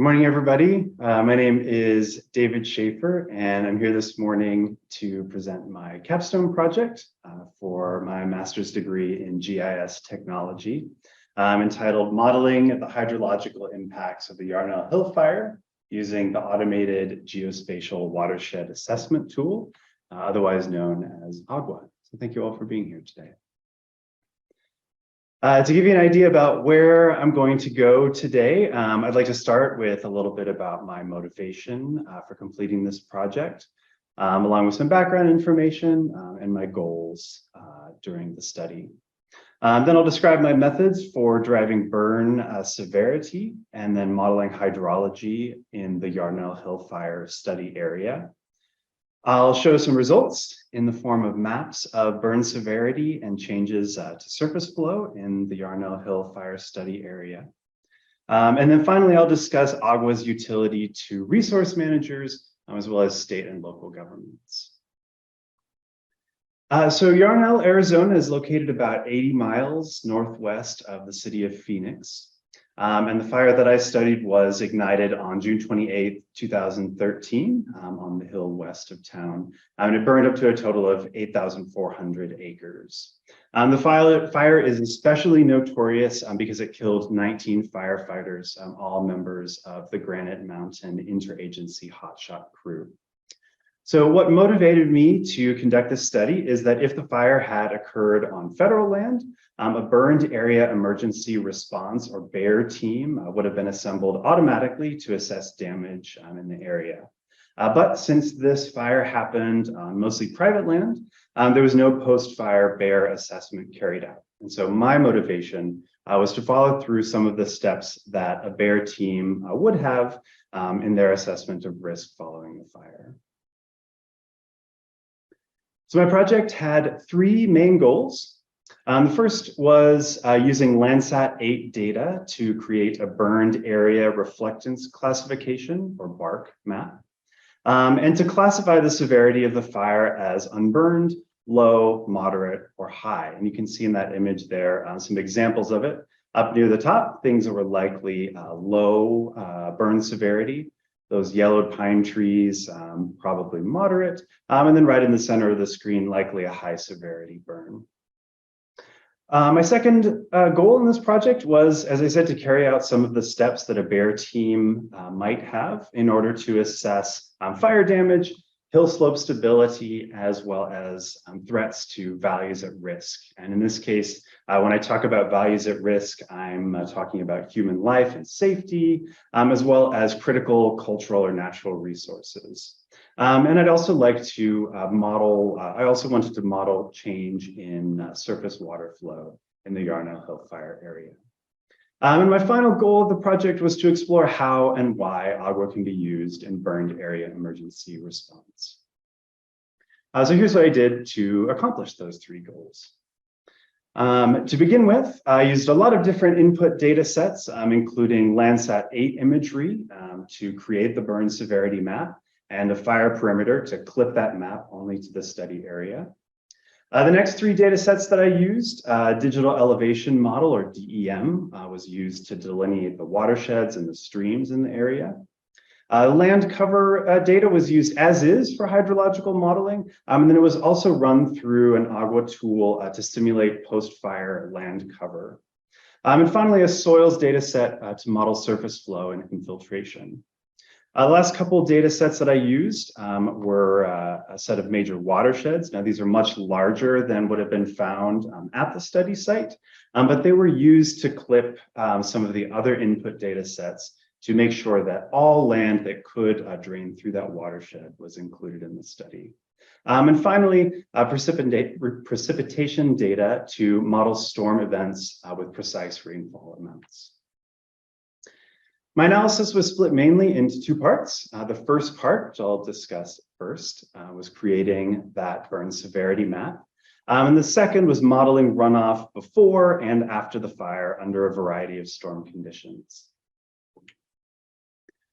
Good morning, everybody. My name is DavidShafer, and I'm here this morning to present my capstone project for my master's degree in GIS technology, entitled Modeling the Hydrological Impacts of the Yarnell Hill Fire using the Automated Geospatial Watershed Assessment Tool, otherwise known as AGWA. So thank you all for being here today. To give you an idea about where I'm going to go today, I'd like to start with a little bit about my motivation for completing this project, along with some background information and my goals during the study. Then I'll describe my methods for deriving burn severity and then modeling hydrology in the Yarnell Hill Fire study area. I'll show some results in the form of maps of burn severity and changes to surface flow in the Yarnell Hill Fire study area. And then finally, I'll discuss AGWA's utility to resource managers, as well as state and local governments. So Yarnell, Arizona is located about 80 miles northwest of the city of Phoenix. And the fire that I studied was ignited on June 28th, 2013 on the hill west of town. And it burned up to a total of 8,400 acres. The fire is especially notorious because it killed 19 firefighters, all members of the Granite Mountain Interagency Hotshot crew. So what motivated me to conduct this study is that if the fire had occurred on federal land, a burned area emergency response or BEAR team would have been assembled automatically to assess damage in the area. But since this fire happened on mostly private land, there was no post-fire BEAR assessment carried out. And so my motivation was to follow through some of the steps that a BEAR team would have in their assessment of risk following the fire. So my project had three main goals. The first was using Landsat 8 data to create a burned area reflectance classification, or BARC map, and to classify the severity of the fire as unburned, low, moderate, or high. And you can see in that image there some examples of it. Up near the top, things that were likely low burn severity. Those yellowed pine trees, probably moderate, and then right in the center of the screen, likely a high severity burn. My second goal in this project was, as I said, to carry out some of the steps that a BEAR team might have in order to assess fire damage, hill slope stability, as well as threats to values at risk. And in this case, when I talk about values at risk, I'm talking about human life and safety, as well as critical cultural or natural resources. And I'd also like to I also wanted to model change in surface water flow in the Yarnell Hill Fire area. And my final goal of the project was to explore how and why AGWA can be used in burned area emergency response. So here's what I did to accomplish those three goals. To begin with, I used a lot of different input data sets, including Landsat 8 imagery to create the burn severity map, and a fire perimeter to clip that map only to the study area. The next three data sets that I used, digital elevation model, or DEM, was used to delineate the watersheds and the streams in the area. Land cover data was used as is for hydrological modeling, and then it was also run through an AGWA tool to simulate post-fire land cover. And finally, a soils data set to model surface flow and infiltration. The last couple of data sets that I used were a set of major watersheds. Now, these are much larger than would have been found at the study site, but they were used to clip some of the other input data sets to make sure that all land that could drain through that watershed was included in the study. And finally, precipitation data to model storm events with precise rainfall amounts. My analysis was split mainly into two parts. The first part, which I'll discuss first, was creating that burn severity map. And the second was modeling runoff before and after the fire under a variety of storm conditions.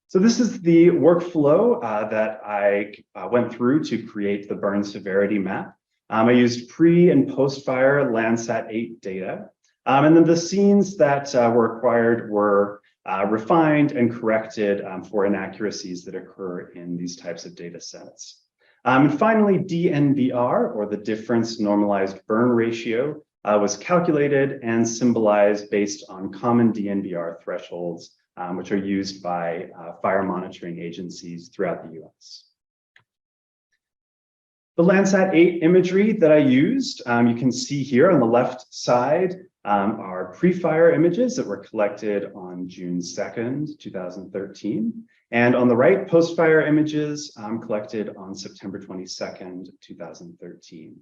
So this is the workflow that I went through to create the burn severity map. I used pre and post-fire Landsat 8 data. And then the scenes that were acquired were refined and corrected for inaccuracies that occur in these types of data sets. And finally, DNBR, or the difference normalized burn ratio, was calculated and symbolized based on common DNBR thresholds, which are used by fire monitoring agencies throughout the US. The Landsat 8 imagery that I used, you can see here on the left side, are pre-fire images that were collected on June 2nd, 2013. And on the right, post-fire images collected on September 22nd, 2013.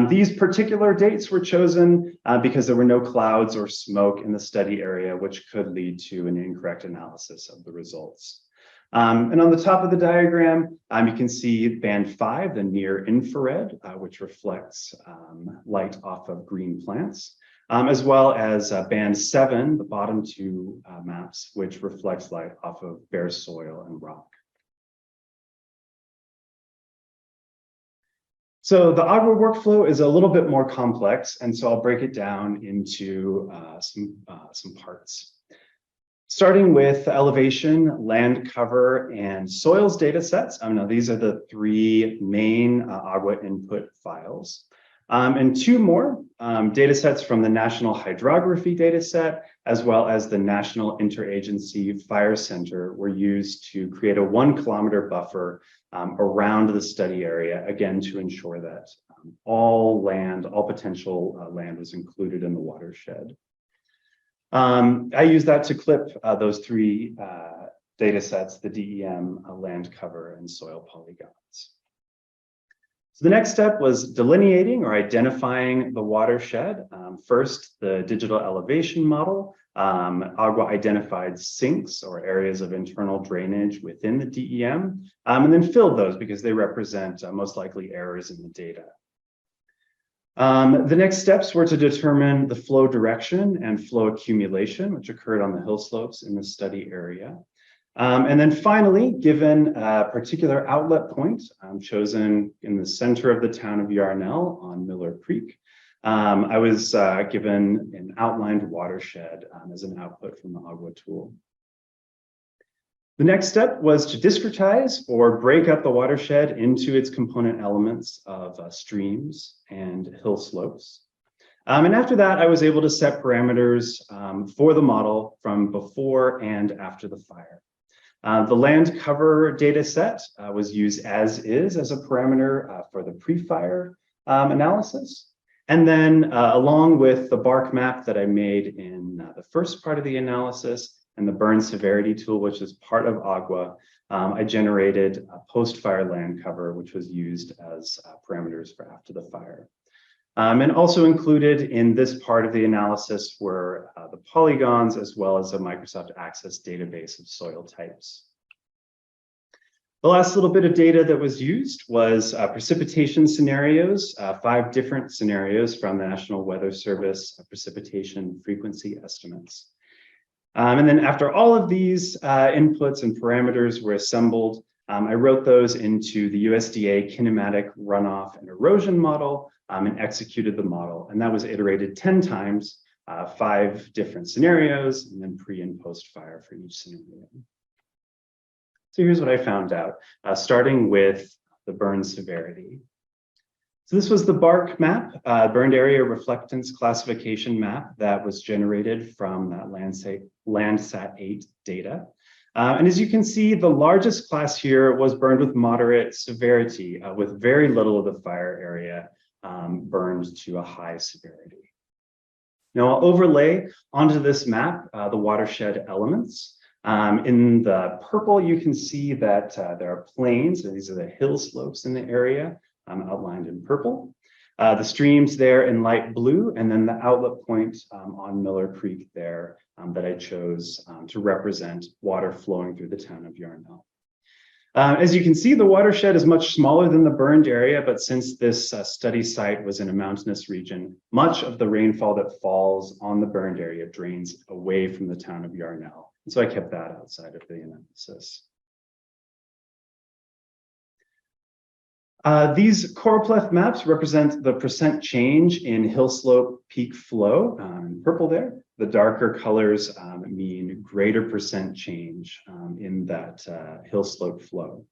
These particular dates were chosen because there were no clouds or smoke in the study area, which could lead to an incorrect analysis of the results. And on the top of the diagram, you can see band 5, the near infrared, which reflects light off of green plants, as well as band 7, the bottom two maps, which reflects light off of bare soil and rock. So the Agua workflow is a little bit more complex, and so I'll break it down into some parts. Starting with elevation, land cover, and soils data sets. Now these are the three main Agua input files. And two more data sets from the National Hydrography data set, as well as the National Interagency Fire Center, were used to create a 1 kilometer buffer around the study area, again, to ensure that all potential land was included in the watershed. I use that to clip those three data sets, the DEM, land cover, and soil polygons. So the next step was delineating or identifying the watershed. First, the digital elevation model. Agua identified sinks or areas of internal drainage within the DEM, and then filled those because they represent most likely errors in the data. The next steps were to determine the flow direction and flow accumulation, which occurred on the hill slopes in the study area. And then finally, given a particular outlet point chosen in the center of the town of Yarnell on Miller Creek, I was given an outlined watershed as an output from the Agua tool. The next step was to discretize or break up the watershed into its component elements of streams and hill slopes. And after that, I was able to set parameters for the model from before and after the fire. The land cover data set was used as is as a parameter for the pre-fire analysis. And then along with the bark map that I made in the first part of the analysis, and the burn severity tool, which is part of Agua, I generated a post-fire land cover, which was used as parameters for after the fire. And also included in this part of the analysis were the polygons, as well as a Microsoft Access database of soil types. The last little bit of data that was used was precipitation scenarios, 5 different scenarios from the National Weather Service precipitation frequency estimates. And then after all of these inputs and parameters were assembled, I wrote those into the USDA kinematic runoff and erosion model and executed the model. And that was iterated 10 times, 5 different scenarios, and then pre and post fire for each scenario. So here's what I found out, starting with the burn severity. So this was the bark map, burned area reflectance classification map that was generated from that Landsat 8 data. And as you can see, the largest class here was burned with moderate severity, with very little of the fire area burned to a high severity. Now I'll overlay onto this map the watershed elements. In the purple, you can see that there are plains, and these are the hill slopes in the area, outlined in purple. The streams there in light blue, and then the outlet point on Miller Creek there that I chose to represent water flowing through the town of Yarnell. As you can see, the watershed is much smaller than the burned area, but since this study site was in a mountainous region, much of the rainfall that falls on the burned area drains away from the town of Yarnell. And so I kept that outside of the analysis. These choropleth maps represent the percent change in hill slope peak flow, in purple there. The darker colors mean greater percent change in that hill slope flow.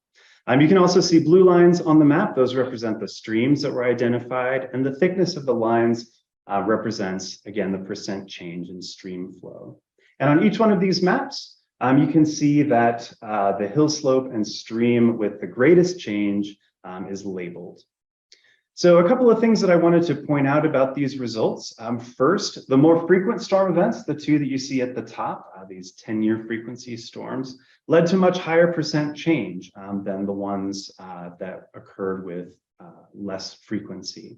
You can also see blue lines on the map. Those represent the streams that were identified, and the thickness of the lines represents, again, the percent change in stream flow. And on each one of these maps, you can see that the hill slope and stream with the greatest change is labeled. So a couple of things that I wanted to point out about these results. First, the more frequent storm events, the two that you see at the top, these 10-year frequency storms, led to much higher percent change than the ones that occurred with less frequency.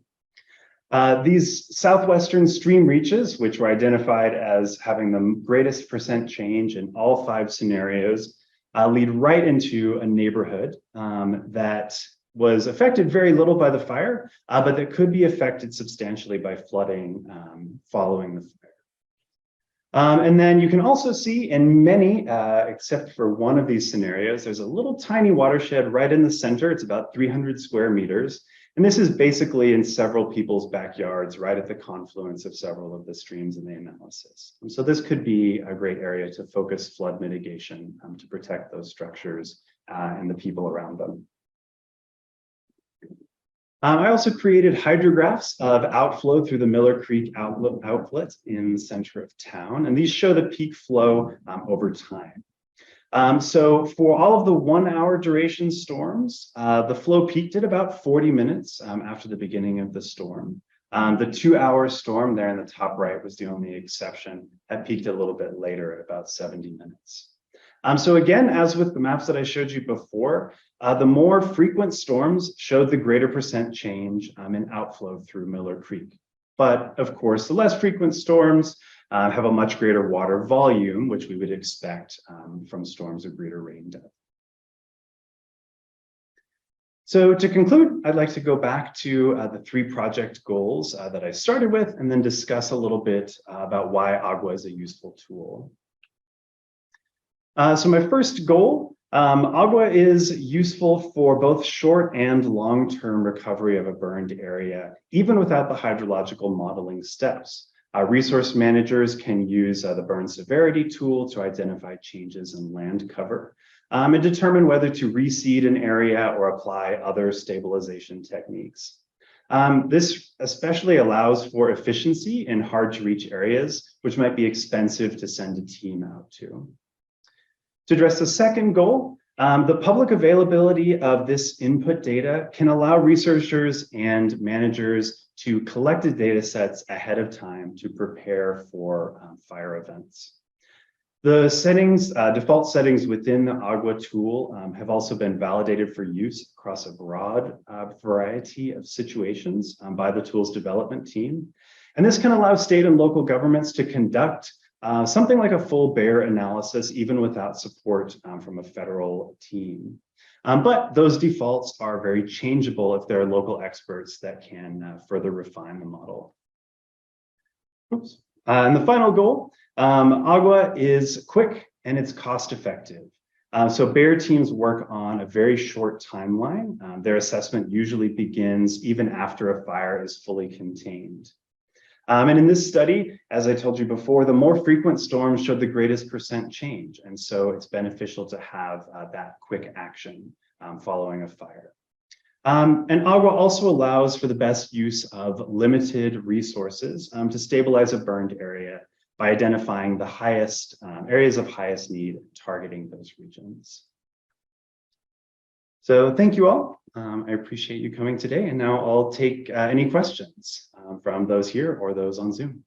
These southwestern stream reaches, which were identified as having the greatest percent change in all 5 scenarios, lead right into a neighborhood that was affected very little by the fire, but that could be affected substantially by flooding following the fire. And then you can also see in many, except for one of these scenarios, there's a little tiny watershed right in the center. It's about 300 square meters. And this is basically in several people's backyards, right at the confluence of several of the streams in the analysis. And so this could be a great area to focus flood mitigation to protect those structures and the people around them. I also created hydrographs of outflow through the Miller Creek outlet in the center of town, and these show the peak flow over time. So for all of the 1-hour duration storms, the flow peaked at about 40 minutes after the beginning of the storm. The 2-hour storm there in the top right was the only exception. That peaked a little bit later at about 70 minutes. So again, as with the maps that I showed you before, the more frequent storms showed the greater percent change in outflow through Miller Creek. But of course, the less frequent storms have a much greater water volume, which we would expect from storms of greater rain depth. So to conclude, I'd like to go back to the 3 project goals that I started with, and then discuss a little bit about why Agua is a useful tool. So my first goal, Agua is useful for both short and long-term recovery of a burned area, even without the hydrological modeling steps. Resource managers can use the burn severity tool to identify changes in land cover and determine whether to reseed an area or apply other stabilization techniques. This especially allows for efficiency in hard-to-reach areas, which might be expensive to send a team out to. To address the second goal, the public availability of this input data can allow researchers and managers to collect the data sets ahead of time to prepare for fire events. The settings, default settings within the Agua tool have also been validated for use across a broad variety of situations by the tool's development team. And this can allow state and local governments to conduct something like a full bear analysis, even without support from a federal team. But those defaults are very changeable if there are local experts that can further refine the model. Oops. And the final goal, Agua is quick and it's cost effective. So bear teams work on a very short timeline. Their assessment usually begins even after a fire is fully contained. And in this study, as I told you before, the more frequent storms showed the greatest percent change. And so it's beneficial to have that quick action following a fire. And Agua also allows for the best use of limited resources to stabilize a burned area by identifying the highest areas of highest need, targeting those regions. So thank you all. I appreciate you coming today. And now I'll take any questions from those here or those on Zoom.